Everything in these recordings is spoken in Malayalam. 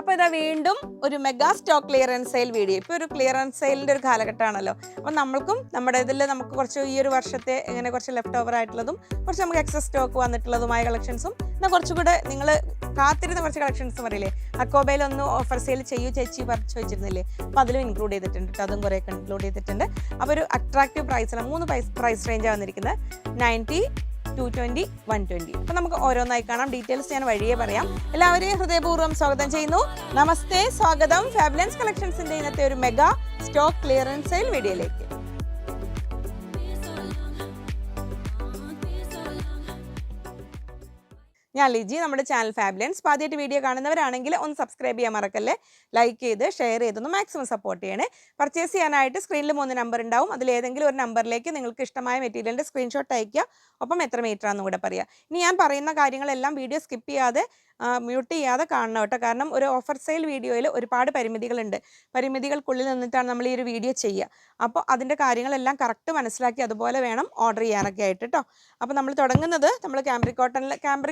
അപ്പോൾ ഇതാ വീണ്ടും ഒരു mega stock clearance sale video. ഇപ്പോൾ ഒരു ക്ലിയറൻസ് സെയിലിൻ്റെ ഒരു കാലഘട്ടമാണല്ലോ. അപ്പോൾ നമ്മൾക്കും നമ്മുടെ ഇതിൽ നമുക്ക് കുറച്ച് ഈ ഒരു വർഷത്തെ ഇങ്ങനെ കുറച്ച് ലെഫ്റ്റ് ഓവർ ആയിട്ടുള്ളതും കുറച്ച് നമുക്ക് എക്സസ് സ്റ്റോക്ക് വന്നിട്ടുള്ളതുമായ കളക്ഷൻസും എന്നാൽ കുറച്ചുകൂടെ നിങ്ങൾ കാത്തിരുന്ന കുറച്ച് കളക്ഷൻസും അറിയില്ലേ, അക്കോബയിലൊന്ന് ഓഫർ സെയിൽ ചെയ്യൂ ചേച്ചി ചോദിച്ചിരുന്നില്ലേ, അപ്പോൾ അതിലും ഇൻക്ലൂഡ് ചെയ്തിട്ടുണ്ട് കേട്ടോ. അതും കുറേയൊക്കെ ഇൻക്ലൂഡ് ചെയ്തിട്ടുണ്ട്. അപ്പോൾ ഒരു അട്രാക്റ്റീവ് പ്രൈസിലാണ് 3 പ്രൈസ് റേഞ്ചാണ് വന്നിരിക്കുന്നത്. 90, 220, 120. അപ്പോൾ നമുക്ക് ഓരോന്നായി കാണാം. ഡീറ്റെയിൽസ് ഞാൻ വഴിയേ പറയാം. എല്ലാവരെയും ഹൃദയപൂർവ്വം സ്വാഗതം ചെയ്യുന്നു. നമസ്തേ, സ്വാഗതം ഫാബുലൻസ് കളക്ഷൻസിൻ്റെ ഇന്നത്തെ ഒരു മെഗാ സ്റ്റോക്ക് ക്ലിയറൻസ് സെയിൽ വീഡിയോയിലേക്ക്. ഞാൻ ലിജി, നമ്മുടെ ചാനൽ ഫാബുലൻസ്. ആദ്യമായിട്ട് വീഡിയോ കാണുന്നവരാണെങ്കിൽ ഒന്ന് സബ്സ്ക്രൈബ് ചെയ്യാൻ മറക്കല്ലേ, ലൈക്ക് ചെയ്ത് ഷെയർ ചെയ്തൊന്ന് മാക്സിമം സപ്പോർട്ട് ചെയ്യണേ. പർച്ചേസ് ചെയ്യാനായിട്ട് സ്ക്രീനിൽ 3 നമ്പർ ഉണ്ടാവും. അതിലേതെങ്കിലും ഒരു നമ്പറിലേക്ക് നിങ്ങൾക്ക് ഇഷ്ടമായ മെറ്റീരിയലിൻ്റെ സ്ക്രീൻഷോട്ട് അയയ്ക്കുക. ഒപ്പം എത്ര മീറ്റർ ആണെന്നും കൂടെ പറയുക. ഇനി ഞാൻ പറയുന്ന കാര്യങ്ങളെല്ലാം വീഡിയോ സ്കിപ്പ് ചെയ്യാതെ മ്യൂട്ട് ചെയ്യാതെ കാണണം കേട്ടോ. കാരണം ഒരു ഓഫർ സെയിൽ വീഡിയോയിൽ ഒരുപാട് പരിമിതികളുണ്ട്. പരിമിതികൾക്കുള്ളിൽ നിന്നിട്ടാണ് നമ്മൾ ഈ ഒരു വീഡിയോ ചെയ്യുക. അപ്പോൾ അതിൻ്റെ കാര്യങ്ങളെല്ലാം കറക്റ്റ് മനസ്സിലാക്കി അതുപോലെ വേണം ഓർഡർ ചെയ്യാനൊക്കെ ആയിട്ട് കേട്ടോ. അപ്പോൾ നമ്മൾ തുടങ്ങുന്നത് നമ്മൾ ക്യാമ്പ്രിക്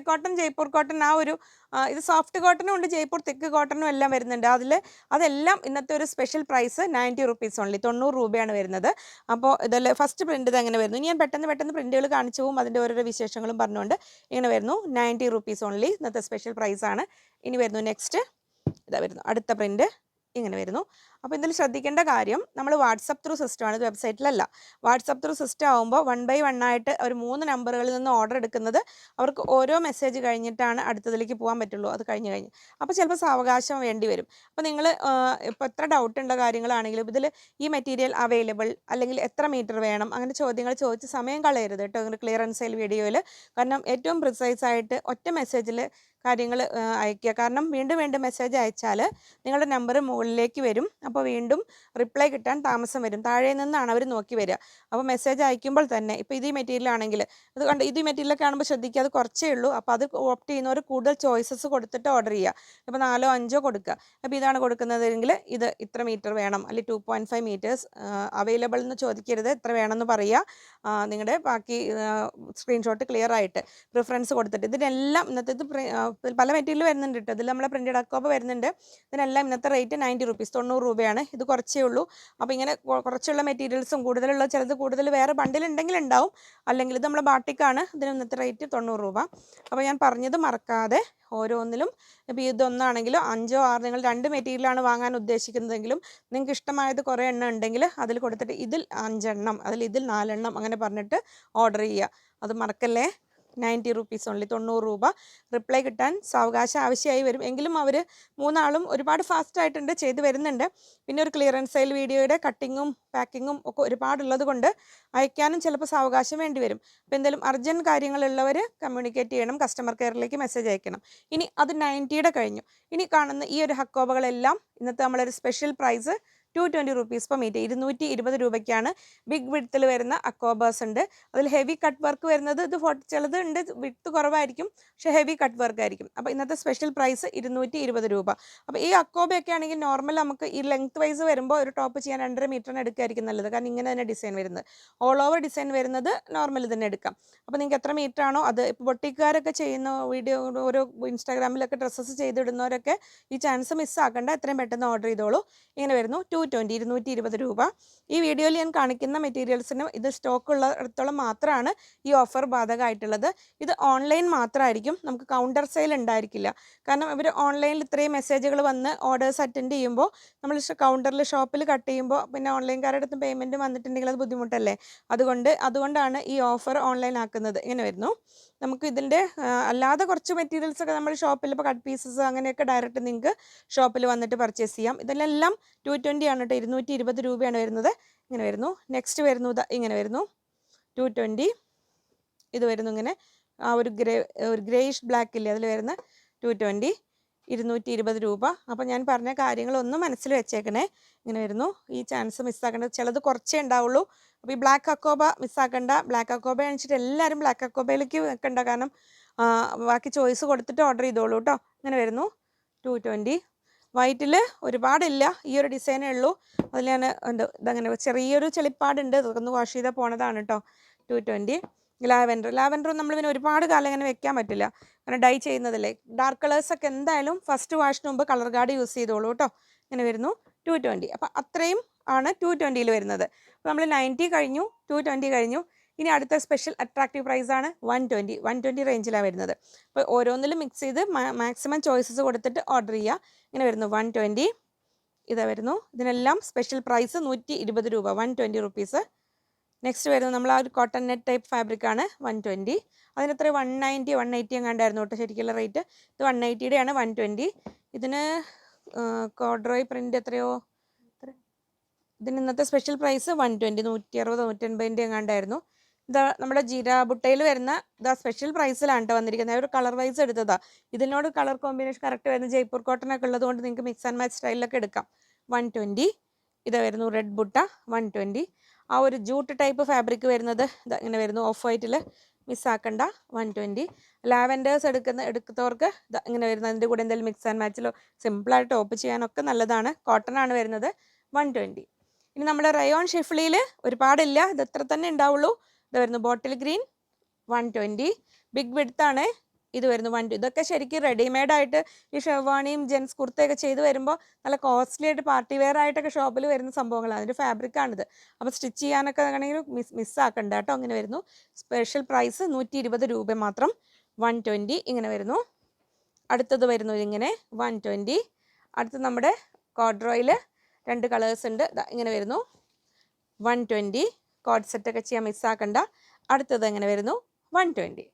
കോട്ടൺ, ജയ്പൂർ കോട്ടൺ, ആ ഒരു ഇത് സോഫ്റ്റ് കോട്ടനും ഉണ്ട്, ജയ്പൂർ തിക്ക് കോട്ടനും എല്ലാം വരുന്നുണ്ട്. അതെല്ലാം ഇന്നത്തെ ഒരു സ്പെഷ്യൽ പ്രൈസ് 90 റുപ്പീസ് ഓൺലി, 90 രൂപയാണ് വരുന്നത്. അപ്പോൾ ഇതെല്ലാം ഫസ്റ്റ് പ്രിൻ്റ് ഇത് എങ്ങനെ വരുന്നു, ഞാൻ പെട്ടെന്ന് പ്രിൻറ്റുകൾ കാണിച്ചു പോകും. അതിൻ്റെ ഓരോരോ വിശേഷങ്ങളും പറഞ്ഞുകൊണ്ട് ഇങ്ങനെ വരുന്നു. 90 റുപ്പീസ് ഓൺലി ഇന്നത്തെ സ്പെഷ്യൽ പ്രൈസാണ്. ഇനി വരുന്നു നെക്സ്റ്റ്, ഇതാ വരുന്നു അടുത്ത പ്രിൻ്റ്, ഇങ്ങനെ വരുന്നു. അപ്പോൾ ഇതിൽ ശ്രദ്ധിക്കേണ്ട കാര്യം, നമ്മൾ വാട്സപ്പ് ത്രൂ സിസ്റ്റമാണ്, ഇത് വെബ്സൈറ്റിലല്ല. വാട്സപ്പ് ത്രൂ സിസ്റ്റം ആകുമ്പോൾ 1 by 1 ആയിട്ട് ഒരു 3 നമ്പറുകളിൽ നിന്ന് ഓർഡർ എടുക്കുന്നത് അവർക്ക് ഓരോ മെസ്സേജ് കഴിഞ്ഞിട്ടാണ് അടുത്തതിലേക്ക് പോകാൻ പറ്റുള്ളൂ. അത് കഴിഞ്ഞ് അപ്പോൾ ചിലപ്പോൾ സാവകാശം വേണ്ടി വരും. അപ്പോൾ നിങ്ങൾ ഇപ്പോൾ എത്ര ഡൗട്ടുള്ള കാര്യങ്ങളാണെങ്കിലും ഇതിൽ ഈ മെറ്റീരിയൽ അവൈലബിൾ അല്ലെങ്കിൽ എത്ര മീറ്റർ വേണം അങ്ങനെ ചോദ്യങ്ങൾ ചോദിച്ച് സമയം കളയരുത് കേട്ടോ ഇങ്ങനെ ക്ലിയറൻസ് സെയിൽ വീഡിയോയിൽ. കാരണം ഏറ്റവും പ്രിസൈസ് ആയിട്ട് ഒറ്റ മെസ്സേജിൽ കാര്യങ്ങൾ അയയ്ക്കുക. കാരണം വീണ്ടും മെസ്സേജ് അയച്ചാൽ നിങ്ങളുടെ നമ്പർ മുകളിലേക്ക് വരും. അപ്പോൾ വീണ്ടും റിപ്ലൈ കിട്ടാൻ താമസം വരും. താഴെ നിന്നാണ് അവർ നോക്കി വരിക. അപ്പോൾ മെസ്സേജ് അയക്കുമ്പോൾ തന്നെ ഇപ്പോൾ ഇത് ഈ മെറ്റീരിയലാണെങ്കിൽ അത് കണ്ട് ഇത് ഈ മെറ്റീരിയലൊക്കെ കാണുമ്പോൾ ശ്രദ്ധിക്കുക, അത് കുറച്ചേ ഉള്ളൂ. അപ്പോൾ അത് ഓപ്റ്റ് ചെയ്യുന്നവർ കൂടുതൽ ചോയ്സസ് കൊടുത്തിട്ട് ഓർഡർ ചെയ്യുക. ഇപ്പോൾ 4 5 കൊടുക്കുക. അപ്പോൾ ഇതാണ് കൊടുക്കുന്നതെങ്കിൽ ഇത് ഇത്ര മീറ്റർ വേണം, അല്ലെങ്കിൽ 2.5 മീറ്റേഴ്സ് അവൈലബിൾ എന്ന് ചോദിക്കരുത്, എത്ര വേണമെന്ന് പറയുക. നിങ്ങളുടെ ബാക്കി സ്ക്രീൻഷോട്ട് ക്ലിയർ ആയിട്ട് പ്രിഫറൻസ് കൊടുത്തിട്ട് ഇതിനെല്ലാം ഇന്നത്തെ പല മെറ്റീരിയൽ വരുന്നുണ്ട് കേട്ടോ. ഇതിൽ നമ്മളെ പ്രിൻറ്റഡ് അക്കോബ വരുന്നുണ്ട്. ഇതിനെല്ലാം ഇന്നത്തെ റേറ്റ് 90 റുപ്പീസ്, 90 രൂപയാണ്. ഇത് കുറച്ചേ ഉള്ളൂ. അപ്പോൾ ഇങ്ങനെ കുറച്ചുള്ള മെറ്റീരിയൽസും കൂടുതലുള്ള ചിലത് കൂടുതൽ വേറെ ബണ്ടിലുണ്ടെങ്കിൽ ഉണ്ടാവും, അല്ലെങ്കിൽ ഇത് നമ്മളെ ബാട്ടിക്കാണ്. ഇതിന് ഇന്നത്തെ റേറ്റ് 90 രൂപ. അപ്പോൾ ഞാൻ പറഞ്ഞത് മറക്കാതെ ഓരോന്നിലും, ഇപ്പോൾ ഇതൊന്നാണെങ്കിലും 5 6 നിങ്ങൾ 2 മെറ്റീരിയലാണ് വാങ്ങാൻ ഉദ്ദേശിക്കുന്നതെങ്കിലും നിങ്ങൾക്ക് ഇഷ്ടമായത് കുറേ എണ്ണം ഉണ്ടെങ്കിൽ അതിൽ കൊടുത്തിട്ട് ഇതിൽ 5 എണ്ണം ഇതിൽ 4 എണ്ണം അങ്ങനെ പറഞ്ഞിട്ട് ഓർഡർ ചെയ്യുക. അത് മറക്കല്ലേ. 90 റുപ്പീസ് ഓൺലി, 90 രൂപ. റിപ്ലൈ കിട്ടാൻ സാവകാശം ആവശ്യമായി വരും. എങ്കിലും അവർ 3 ആളും ഒരുപാട് ഫാസ്റ്റ് ആയിട്ടുണ്ട്, ചെയ്ത് വരുന്നുണ്ട്. പിന്നെ ഒരു ക്ലിയറൻസ് സെയിൽ വീഡിയോയുടെ കട്ടിങ്ങും പാക്കിങ്ങും ഒക്കെ ഒരുപാടുള്ളത് കൊണ്ട് അയക്കാനും ചിലപ്പോൾ സാവകാശം വേണ്ടി വരും. അപ്പോൾ എന്തെങ്കിലും അർജൻറ്റ് കാര്യങ്ങളുള്ളവർ കമ്മ്യൂണിക്കേറ്റ് ചെയ്യണം, കസ്റ്റമർ കെയറിലേക്ക് മെസ്സേജ് അയക്കണം. ഇനി അത് 90യുടെ കഴിഞ്ഞു. ഇനി കാണുന്ന ഈ ഒരു ഹക്കോബകളെല്ലാം ഇന്നത്തെ നമ്മളൊരു special price 220 rupees per metre, 220 രൂപയ്ക്കാണ്. ബിഗ് വിഡ്ത്തിൽ വരുന്ന അക്കോബേഴ്സ് ഉണ്ട്. അതിൽ ഹെവി കട്ട് വർക്ക് വരുന്നത് ഇത് ചിലത് ഉണ്ട്, വിഡ്ത്ത് കുറവായിരിക്കും, പക്ഷേ ഹെവി കട്ട് വർക്ക് ആയിരിക്കും. അപ്പോൾ ഇന്നത്തെ സ്പെഷ്യൽ പ്രൈസ് 220 രൂപ. അപ്പോൾ ഈ അക്കോബയൊക്കെ ആണെങ്കിൽ നോർമൽ നമുക്ക് ഈ ലെങ്ത് വൈസ് വരുമ്പോൾ ഒരു ടോപ്പ് ചെയ്യാൻ 2.5 മീറ്ററിന് എടുക്കായിരിക്കും നല്ലത്. കാരണം ഇങ്ങനെ തന്നെ ഡിസൈൻ വരുന്നത്, ഓൾ ഓവർ ഡിസൈൻ വരുന്നത് നോർമൽ തന്നെ എടുക്കാം. അപ്പോൾ നിങ്ങൾക്ക് എത്ര മീറ്റർ ആണോ അത്. ഇപ്പോൾ ബൊട്ടിക്കാരൊക്കെ ചെയ്യുന്ന വീഡിയോ, ഓരോ ഇൻസ്റ്റാഗ്രാമിലൊക്കെ ഡ്രസ്സസ് ചെയ്തിടുന്നവരൊക്കെ ഈ ചാൻസ് മിസ്സാക്കണ്ട, എത്രയും പെട്ടെന്ന് ഓർഡർ ചെയ്തോളൂ. ഇങ്ങനെ വരുന്നു 220 രൂപ. ഈ വീഡിയോയിൽ ഞാൻ കാണിക്കുന്ന മെറ്റീരിയൽസിന് ഇത് സ്റ്റോക്ക് ഉള്ളിടത്തോളം മാത്രമാണ് ഈ ഓഫർ ബാധകമായിട്ടുള്ളത്. ഇത് ഓൺലൈൻ മാത്രമായിരിക്കും, നമുക്ക് കൗണ്ടർ സെയിൽ ഉണ്ടായിരിക്കില്ല. കാരണം ഇവർ ഓൺലൈനിൽ ഇത്രയും മെസ്സേജുകൾ വന്ന് ഓർഡേഴ്സ് അറ്റൻഡ് ചെയ്യുമ്പോൾ നമ്മൾ കൗണ്ടറിൽ ഷോപ്പിൽ കട്ട് ചെയ്യുമ്പോൾ പിന്നെ ഓൺലൈൻകാരുടെ അടുത്ത് പേയ്മെൻറ്റ് വന്നിട്ടുണ്ടെങ്കിൽ അത് ബുദ്ധിമുട്ടല്ലേ. അതുകൊണ്ടാണ് ഈ ഓഫർ ഓൺലൈൻ ആക്കുന്നത്. ഇങ്ങനെ വരുന്നു. നമുക്ക് ഇതിൻ്റെ അല്ലാതെ കുറച്ച് മെറ്റീരിയൽസൊക്കെ നമ്മൾ ഷോപ്പിൽ ഇപ്പോൾ കട്ട് പീസസ് അങ്ങനെയൊക്കെ ഡയറക്റ്റ് നിങ്ങൾക്ക് ഷോപ്പിൽ വന്നിട്ട് പർച്ചേസ് ചെയ്യാം. ഇതിലെല്ലാം 220 ആണ് കേട്ടോ, 220 രൂപയാണ് വരുന്നത്. ഇങ്ങനെ വരുന്നു. നെക്സ്റ്റ് വരുന്നു ഇങ്ങനെ വരുന്നു 220. ഇത് വരുന്നു ഇങ്ങനെ ആ ഒരു ഗ്രേയിഷ് ബ്ലാക്ക് ഇല്ലേ, അതിൽ വരുന്ന 220, 220 രൂപ. അപ്പോൾ ഞാൻ പറഞ്ഞ കാര്യങ്ങളൊന്നും മനസ്സിൽ വെച്ചേക്കണേ. ഇങ്ങനെ വരുന്നു. ഈ ചാൻസ് മിസ്സാക്കേണ്ടത്, ചിലത് കുറച്ചേ ഉണ്ടാവുള്ളൂ. അപ്പോൾ ഈ ബ്ലാക്ക് അക്കോബ മിസ്സാക്കണ്ട. ബ്ലാക്ക് അക്കോബ അണിച്ചിട്ട് എല്ലാവരും ബ്ലാക്ക് അക്കോബയിലേക്ക് വെക്കണ്ട. കാരണം ബാക്കി ചോയ്സ് കൊടുത്തിട്ട് ഓർഡർ ചെയ്തോളൂ കേട്ടോ. ഇങ്ങനെ വരുന്നു 220. വൈറ്റിൽ ഒരുപാടില്ല, ഈ ഒരു ഡിസൈനേ ഉള്ളൂ. അതിൽ ഞാൻ ഇതങ്ങനെ ചെറിയൊരു ചെളിപ്പാടുണ്ട്, അതൊന്ന് വാഷ് ചെയ്താൽ പോണതാണ് കേട്ടോ. 220. ലാവൻഡർ നമ്മൾ പിന്നെ ഒരുപാട് കാലം ഇങ്ങനെ വെക്കാൻ പറ്റില്ല, കാരണം ഡൈ ചെയ്യുന്നതല്ലേ. ഡാർക്ക് കളേഴ്സൊക്കെ എന്തായാലും ഫസ്റ്റ് വാഷിന് മുമ്പ് കളർ ഗാർഡ് യൂസ് ചെയ്തോളൂ കേട്ടോ. ഇങ്ങനെ വരുന്നു 220. അപ്പോൾ അത്രയും ആണ് 220 വരുന്നത്. അപ്പോൾ നമ്മൾ 90 കഴിഞ്ഞു, 220 കഴിഞ്ഞു. ഇനി അടുത്ത സ്പെഷ്യൽ അട്രാക്റ്റീവ് പ്രൈസാണ് 120 റേഞ്ചിലാണ് വരുന്നത്. അപ്പോൾ ഓരോന്നിലും മിക്സ് ചെയ്ത് മാക്സിമം ചോയ്സസ് കൊടുത്തിട്ട് ഓർഡർ ചെയ്യുക. ഇങ്ങനെ വരുന്നു 120. ഇതാ വരുന്നു. ഇതിനെല്ലാം സ്പെഷ്യൽ പ്രൈസ് 120 രൂപ, 120 റുപ്പീസ്. നെക്സ്റ്റ് വരുന്നത് നമ്മൾ ആ ഒരു കോട്ടൺ നെറ്റ് ടൈപ്പ് ഫാബ്രിക്കാണ് 120. അതിനെത്ര 190 180 എങ്ങാണ്ടായിരുന്നു കേട്ടോ ശരിക്കുള്ള റേറ്റ്. ഇത് 180യുടെയാണ് 120. ഇതിന് കോഡ്രോയ് പ്രിൻ്റ് എത്രയോ, ഇതിന് ഇന്നത്തെ സ്പെഷ്യൽ പ്രൈസ് 120, 160 180 എങ്ങാണ്ടായിരുന്നു. ഇതാ നമ്മുടെ ജീര ബുട്ടയിൽ വരുന്ന ഇതാ സ്പെഷ്യൽ പ്രൈസിലാണ് കേട്ടോ വന്നിരിക്കുന്നത്. ഒരു കളർ വൈസ് എടുത്തതാണ്. ഇതിനോട് കളർ കോമ്പിനേഷൻ കറക്റ്റ് വരുന്ന ജയ്പൂർ കോട്ടൺ ഒക്കെ ഉള്ളതുകൊണ്ട് നിങ്ങൾക്ക് മിക്സ് ആൻഡ് മാച്ച് സ്റ്റൈലിലൊക്കെ എടുക്കാം. 120. ഇതാ വരുന്നു റെഡ് ബുട്ട 120. ആ ഒരു ജൂട്ട് ടൈപ്പ് ഫാബ്രിക് വരുന്നത് ഇതാ ഇങ്ങനെ വരുന്നു, ഓഫ് വൈറ്റിൽ മിസ്സാക്കണ്ട 120. ലാവൻഡേഴ്സ് എടുക്കുന്നവർക്ക് ഇതാ ഇങ്ങനെ വരുന്നത്. അതിൻ്റെ കൂടെ എന്തെങ്കിലും മിക്സ് ആൻഡ് മാച്ചിലോ സിമ്പിളായിട്ട് ടോപ്പ് ചെയ്യാനൊക്കെ നല്ലതാണ്. കോട്ടൺ ആണ് വരുന്നത് 120. ഇനി നമ്മുടെ റയോൺ ഷിഫ്ലിയിൽ ഒരുപാടില്ല, ഇത് ഇത്ര തന്നെ ഉണ്ടാവുള്ളൂ. ഇത് വരുന്നു ബോട്ടിൽ ഗ്രീൻ 120. ബിഗ് വിഡ്ത്താണ് ഇത് വരുന്നു 120. ഇതൊക്കെ ശരിക്കും റെഡിമെയ്ഡായിട്ട് ഈ ഷെർവാണിയും ജെൻസ് കുർത്തയൊക്കെ ചെയ്ത് വരുമ്പോൾ നല്ല കോസ്റ്റ്ലി ആയിട്ട് പാർട്ടി വെയർ ആയിട്ടൊക്കെ ഷോപ്പിൽ വരുന്ന സംഭവങ്ങളാണ്. അതിൻ്റെ ഫാബ്രിക്കാണിത്. അപ്പോൾ സ്റ്റിച്ച് ചെയ്യാനൊക്കെ ആണെങ്കിൽ മിസ്സാക്കണ്ട കേട്ടോ. അങ്ങനെ വരുന്നു. സ്പെഷ്യൽ പ്രൈസ് 120 രൂപ മാത്രം, 120. ഇങ്ങനെ വരുന്നു. അടുത്തത് വരുന്നു ഇങ്ങനെ 120. അടുത്ത് നമ്മുടെ കോഡ്രോയിൽ 2 കളേഴ്സ് ഉണ്ട്. ഇങ്ങനെ വരുന്നു 120. കോഡ് സെറ്റൊക്കെ ചെയ്യാൻ മിസ്സാക്കണ്ട. അടുത്തത് എങ്ങനെ വരുന്നു 120.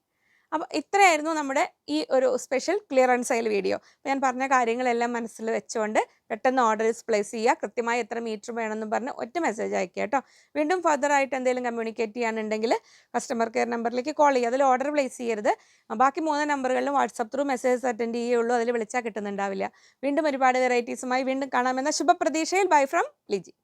അപ്പോൾ ഇത്രയായിരുന്നു നമ്മുടെ ഈ ഒരു സ്പെഷ്യൽ ക്ലിയറൻസ് സെയിൽ വീഡിയോ. അപ്പോൾ ഞാൻ പറഞ്ഞ കാര്യങ്ങളെല്ലാം മനസ്സിൽ വെച്ചുകൊണ്ട് പെട്ടെന്ന് ഓർഡേഴ്സ് പ്ലേസ് ചെയ്യുക. കൃത്യമായി എത്ര മീറ്റർ വേണമെന്നും പറഞ്ഞ് ഒറ്റ മെസ്സേജ് അയക്കുക കേട്ടോ. വീണ്ടും ഫർദർ ആയിട്ട് എന്തെങ്കിലും കമ്മ്യൂണിക്കേറ്റ് ചെയ്യാനുണ്ടെങ്കിൽ കസ്റ്റമർ കെയർ നമ്പറിലേക്ക് കോൾ ചെയ്യുക. അതിൽ ഓർഡർ പ്ലേസ് ചെയ്യരുത്. ബാക്കി 3 നമ്പറുകളിലും വാട്സപ്പ് ത്രൂ മെസ്സേജ് അറ്റൻഡ് ചെയ്യുള്ളൂ. അതിൽ വിളിച്ചാൽ കിട്ടുന്നുണ്ടാവില്ല. വീണ്ടും ഒരുപാട് വെറൈറ്റീസുമായി വീണ്ടും കാണാമെന്ന ശുഭപ്രതീക്ഷയിൽ ബൈ ഫ്രം ലിജി.